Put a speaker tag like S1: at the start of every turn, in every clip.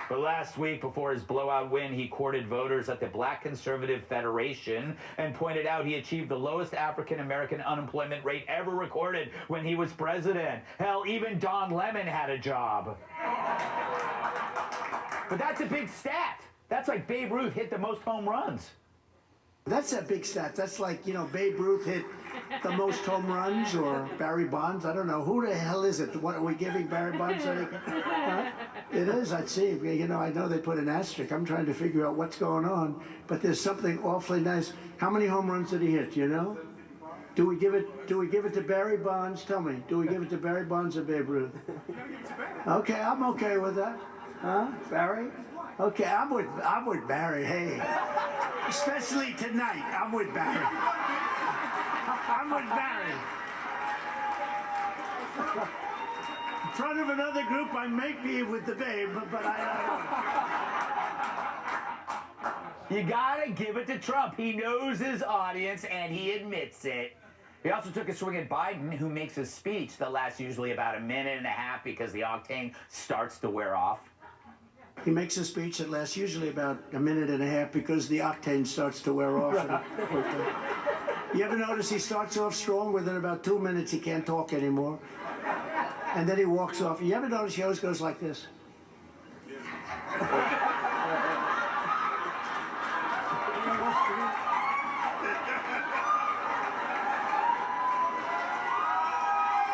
S1: But last week, before his blowout win, he courted voters at the Black Conservative Federation and pointed out he achieved the lowest African-American unemployment rate ever recorded when he was president. Hell, even Don Lemon had a job. But that's a big stat. That's like Babe Ruth hit the most home runs.
S2: That's a big stat. That's like, you know, Babe Ruth hit the most home runs, or Barry Bonds. I don't know. Who the hell is it? What are we giving Barry Bonds? Huh? It is, I'd see. You know, I know they put an asterisk. I'm trying to figure out what's going on. But there's something awfully nice. How many home runs did he hit, you know? Do we give it to Barry Bonds? Tell me. Do we give it to Barry Bonds or Babe Ruth? Okay, I'm okay with that. Huh? Barry? Okay, I'm with Barry. Hey. Especially tonight, I'm with Barry. I'm with Barry. In front of another group, I might be with the Babe, but
S1: You gotta give it to Trump. He knows his audience, and he admits it. He also took a swing at Biden, who makes a speech that lasts usually about a minute and a half because the octane starts to wear off.
S2: He makes a speech that lasts usually about a minute and a half because the octane starts to wear off. You ever notice he starts off strong? Within about 2 minutes, he can't talk anymore. And then he walks off. You ever notice he always goes like this?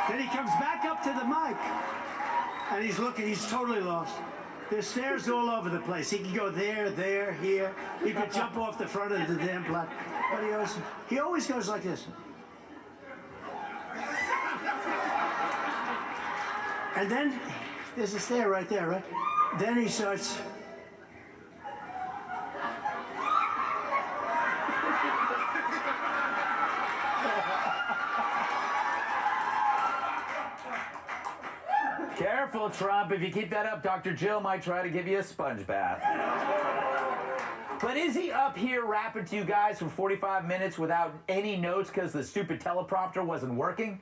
S2: Then he comes back up to the mic, and he's looking, he's totally lost. There's stairs all over the place. He can go there, there, here. He could jump off the front of the damn platform. But he always goes like this. And then, there's a stair right there, right? Then he starts.
S1: Careful, Trump. If you keep that up, Dr. Jill might try to give you a sponge bath. But is he up here rapping to you guys for 45 minutes without any notes because the stupid teleprompter wasn't working?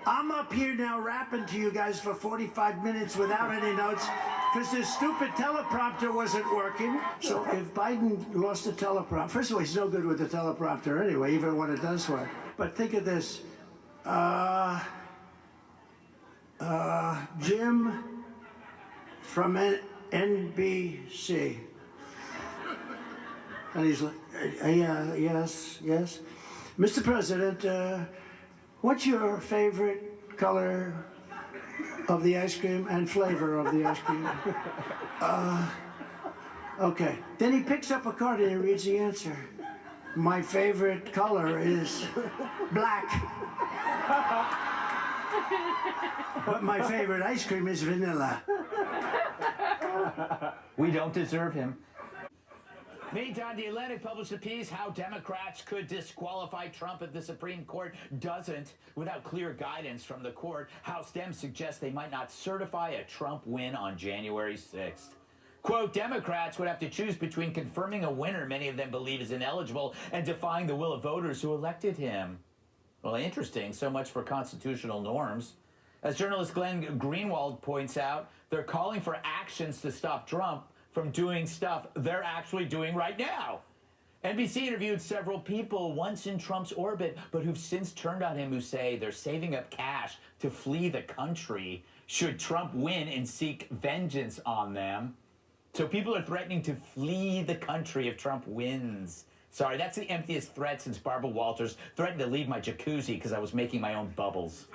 S2: I'm up here now rapping to you guys for 45 minutes without any notes because the stupid teleprompter wasn't working. So if Biden lost the teleprompter, first of all, he's no good with the teleprompter anyway, even when it does work. But think of this. Jim from NBC. And he's like, yes. Mr. President, what's your favorite color of the ice cream and flavor of the ice cream? Okay. Then he picks up a card and he reads the answer. My favorite color is black. But my favorite ice cream is vanilla.
S1: We don't deserve him. Meantime, The Atlantic published a piece how Democrats could disqualify Trump if the Supreme Court doesn't. Without clear guidance from the court, House Dems suggest they might not certify a Trump win on January 6th. Quote, Democrats would have to choose between confirming a winner many of them believe is ineligible and defying the will of voters who elected him. Well, interesting. So much for constitutional norms. As journalist Glenn Greenwald points out, they're calling for actions to stop Trump from doing stuff they're actually doing right now. NBC interviewed several people once in Trump's orbit, but who've since turned on him, who say they're saving up cash to flee the country should Trump win and seek vengeance on them. So people are threatening to flee the country if Trump wins. Sorry, that's the emptiest threat since Barbara Walters threatened to leave my jacuzzi because I was making my own bubbles.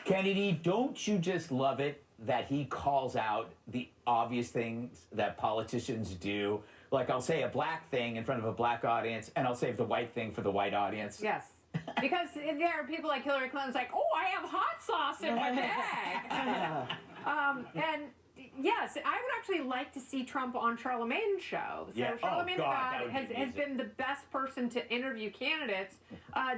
S1: Kennedy, don't you just love it that he calls out the obvious things that politicians do? Like, I'll say a black thing in front of a black audience, and I'll save the white thing for the white audience.
S3: Yes. Because there are people like Hillary Clinton's like, oh, I have hot sauce in my bag. And yes, I would actually like to see Trump on Charlemagne's show. So
S1: Yeah.
S3: Charlemagne
S1: Oh, God,
S3: has been the best person to interview candidates.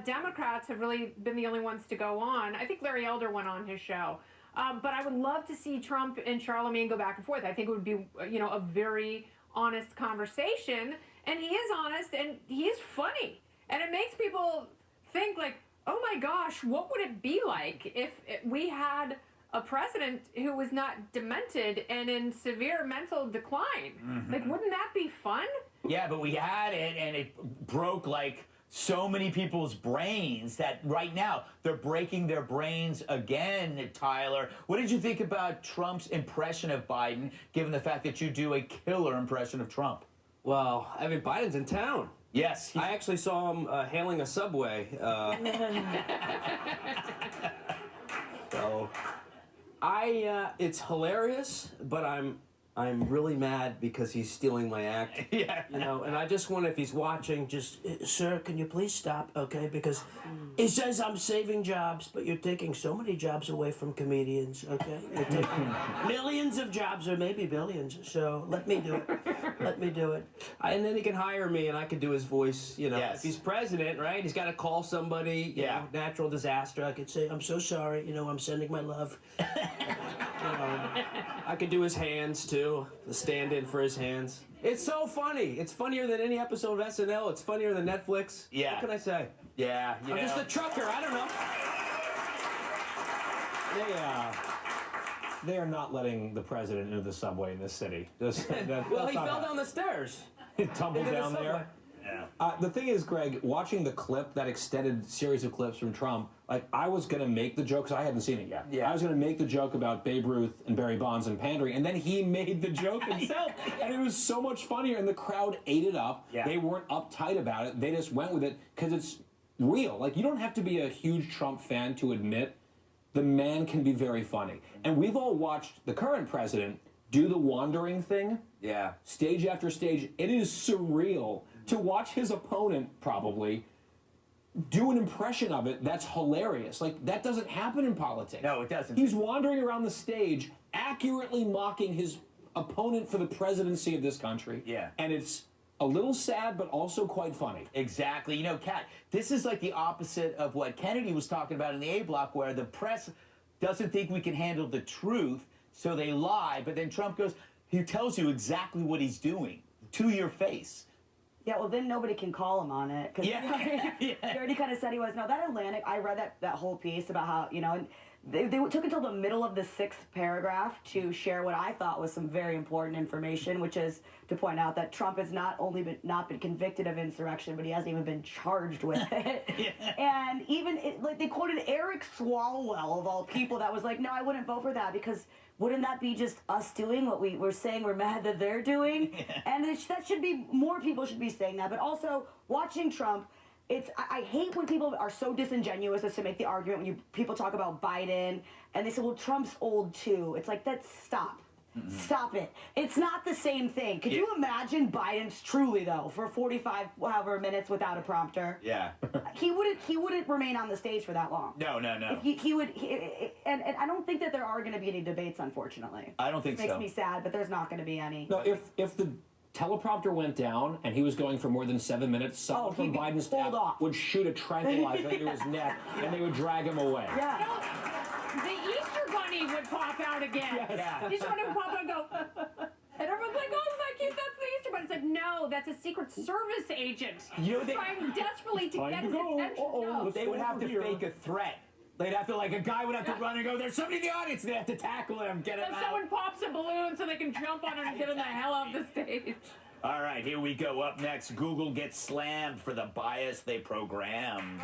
S3: Democrats have really been the only ones to go on. I think Larry Elder went on his show. But I would love to see Trump and Charlemagne go back and forth. I think it would be, a very honest conversation. And he is honest and he is funny. And it makes people think like, oh my gosh, what would it be like if we had a president who was not demented and in severe mental decline. Like, wouldn't that be fun?
S1: Yeah, but we had it, and it broke, like, so many people's brains that right now they're breaking their brains again, Tyler. What did you think about Trump's impression of Biden, given the fact that you do a killer impression of Trump?
S4: Well, I mean, Biden's in town.
S1: Yes.
S4: I actually saw him hailing a subway. So, it's hilarious, but I'm really mad because he's stealing my act.
S1: Yeah.
S4: You know, and I just wonder if he's watching, just, sir, can you please stop, okay? Because he says I'm saving jobs, but you're taking so many jobs away from comedians, okay? You're taking millions of jobs, or maybe billions, so let me do it. Let me do it. And then he can hire me, and I can do his voice, you know.
S1: Yes.
S4: If he's president, right, he's got to call somebody, you know, natural disaster. I could say, I'm so sorry, you know, I'm sending my love. I could do his hands, too. The stand-in for his hands. It's so funny. It's funnier than any episode of SNL. It's funnier than Netflix.
S1: Yeah.
S4: What can I say?
S1: Yeah, you
S4: I'm
S1: know.
S4: just a trucker. I don't know.
S5: They are not letting the president into the subway in this city.
S4: Well, he fell down the stairs.
S5: He tumbled
S4: Into the
S5: down
S4: subway.
S5: there.
S1: Yeah.
S5: The thing is, Greg, watching the clip, that extended series of clips from Trump, like, I was going to make the joke, because I hadn't seen it yet.
S1: Yeah.
S5: I was going to make the joke about Babe Ruth and Barry Bonds and pandering, and then he made the joke himself. And it was so much funnier, and the crowd ate it up.
S1: Yeah.
S5: They weren't uptight about it. They just went with it because it's real. Like, you don't have to be a huge Trump fan to admit the man can be very funny. And we've all watched the current president do the wandering thing.
S1: Yeah.
S5: Stage after stage. It is surreal to watch his opponent, probably, do an impression of it that's hilarious. Like, that doesn't happen in politics.
S1: No, it doesn't.
S5: He's wandering around the stage, accurately mocking his opponent for the presidency of this country.
S1: Yeah.
S5: And it's a little sad, but also quite funny.
S1: Exactly. You know, Kat, this is like the opposite of what Kennedy was talking about in the A block, where the press doesn't think we can handle the truth, so they lie. But then Trump goes, he tells you exactly what he's doing to your face.
S6: Yeah, well, then nobody can call him on it. Cause he already kind of said he was. No, that Atlantic, I read that whole piece about how, you know, and they took until the middle of the 6th paragraph to share what I thought was some very important information, which is to point out that Trump has not only not been convicted of insurrection, but he hasn't even been charged with it. And even, like, they quoted Eric Swalwell, of all people, that was like, no, I wouldn't vote for that, because wouldn't that be just us doing what we're saying we're mad that they're doing? And that should be, more people should be saying that. But also, watching Trump, I hate when people are so disingenuous as to make the argument when people talk about Biden and they say, well, Trump's old too. It's like, stop. Stop it. It's not the same thing. Could you imagine Biden's truly, though, for 45 however minutes without a prompter?
S1: Yeah.
S6: He wouldn't remain on the stage for that long.
S1: No.
S6: If and I don't think that there are going to be any debates, unfortunately.
S1: I don't think
S6: It makes
S1: so.
S6: me sad, but there's not going to be any.
S5: No, if the teleprompter went down and he was going for more than 7 minutes, someone from
S6: he'd be
S5: Biden's
S6: pulled
S5: staff
S6: off.
S5: would shoot a tranquilizer into his neck, and they would drag him away.
S6: Yeah.
S3: The Easter Bunny would pop out again.
S1: Yeah.
S3: The Easter Bunny would pop out and go, and everyone's like, oh, isn't that cute? That's the Easter Bunny. It's like, no, that's a Secret Service agent.
S1: You know,
S3: trying desperately to
S5: Time
S3: get
S5: to
S3: his
S5: go.
S3: attention. No.
S1: They would have to fake a threat. They'd have to, like, a guy would have to run and go, there's somebody in the audience. They have to tackle him, get him
S3: So
S1: out.
S3: someone pops a balloon so they can jump on it and get him the hell off the stage.
S1: All right, here we go. Up next, Google gets slammed for the bias they programmed.